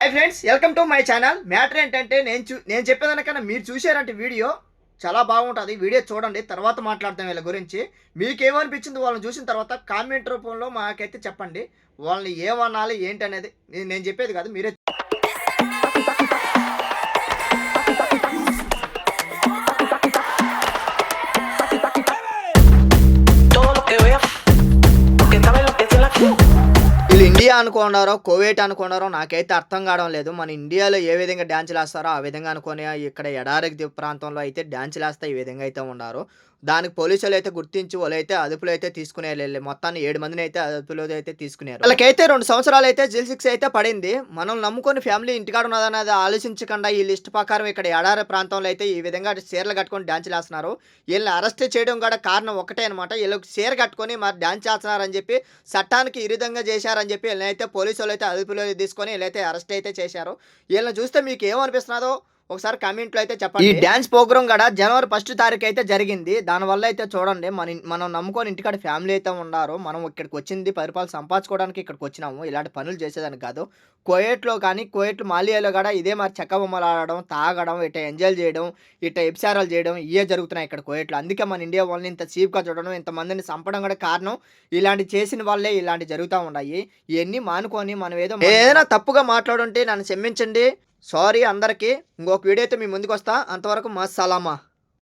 Hi friends, welcome to my channel. Matter ఏంటంటే నేను చెప్పేదానికన్నా మీరు చూసారంటే వీడియో చాలా బాగుంటుంది. వీడియో చూడండి, తర్వాత మాట్లాడతాం వీళ్ళ గురించి. మీకేమనిపించింది వాళ్ళని చూసిన తర్వాత కామెంట్ రూపంలో మాకైతే చెప్పండి. వాళ్ళని ఏమనాలి ఏంటనేది నేను చెప్పేది కాదు, మీరే. వీళ్ళు ఇండియా అనుకున్నారో కువైట్ అనుకున్నారో నాకైతే అర్థం కావడం లేదు. మన ఇండియాలో ఏ విధంగా డాన్సులు వేస్తారో ఆ విధంగా అనుకుని ఇక్కడ ఎడారి ప్రాంతంలో అయితే డాన్సులు వేస్తా ఈ విధంగా అయితే ఉన్నారు. దానికి పోలీసులు అయితే గుర్తించి వాళ్ళైతే అదుపులో అయితే తీసుకునేయాలి. మొత్తాన్ని 7 మందిని అయితే అదుపులో అయితే తీసుకున్నారు. వాళ్ళకైతే 2 సంవత్సరాలు అయితే జైలు శిక్ష అయితే పడింది. మనం నమ్ముకొని ఫ్యామిలీ ఇంటికాడ ఉన్నదనేది ఆలోచించకుండా ఈ లిస్ట్ ప్రకారం ఇక్కడ ఎడారి ప్రాంతంలో అయితే ఈ విధంగా చీరలు కట్టుకొని డాన్సులు వేస్తున్నారు. వీళ్ళని అరెస్ట్ చేయడం కూడా కారణం ఒకటే అనమాట. వీళ్ళకి చీర కట్టుకొని మరి డాన్స్ చేస్తున్నారని చెప్పి చట్టానికి విరుద్ధంగా చేశారని చెప్పి వీళ్ళనైతే పోలీసులు అయితే అదుపులో తీసుకొని వీళ్ళైతే అరెస్ట్ అయితే చేశారు. వీళ్ళని చూస్తే మీకు ఏమనిపిస్తున్నదో ఒకసారి కామెంట్లో అయితే చెప్పండి. ఈ డ్యాన్స్ ప్రోగ్రామ్ కూడా జనవరి 1 తారీఖు అయితే జరిగింది. దానివల్ల అయితే చూడండి, మనం నమ్ముకొని ఇంటికాడ ఫ్యామిలీ అయితే ఉన్నారు. మనం ఇక్కడికి వచ్చింది 10 రూపాయలు సంపాదించుకోవడానికి ఇక్కడికి వచ్చినాము, ఇలాంటి పనులు చేసేదానికి కాదు. కువైట్లో కానీ మాలియాలో కూడా ఇదే మరి చెక్క బొమ్మలు ఆడడం, తాగడం, ఇట్లా ఎంజాయ్ చేయడం, ఇట్లా ఎపిసారాలు చేయడం ఇవే జరుగుతున్నాయి ఇక్కడ కువైట్లో. అందుకే మన ఇండియా వాళ్ళని ఇంత చీప్గా చూడడం, ఇంతమందిని చంపడం కూడా కారణం ఇలాంటి చేసిన వాళ్ళే ఇలాంటి జరుగుతూ ఉన్నాయి. ఇవన్నీ మానుకొని మనం ఏదైనా తప్పుగా మాట్లాడుంటే నన్ను క్షమించండి. సారీ అందరికీ. ఇంకొక వీడియో అయితే మీ ముందుకు వస్తా. అంతవరకు మా సలామా.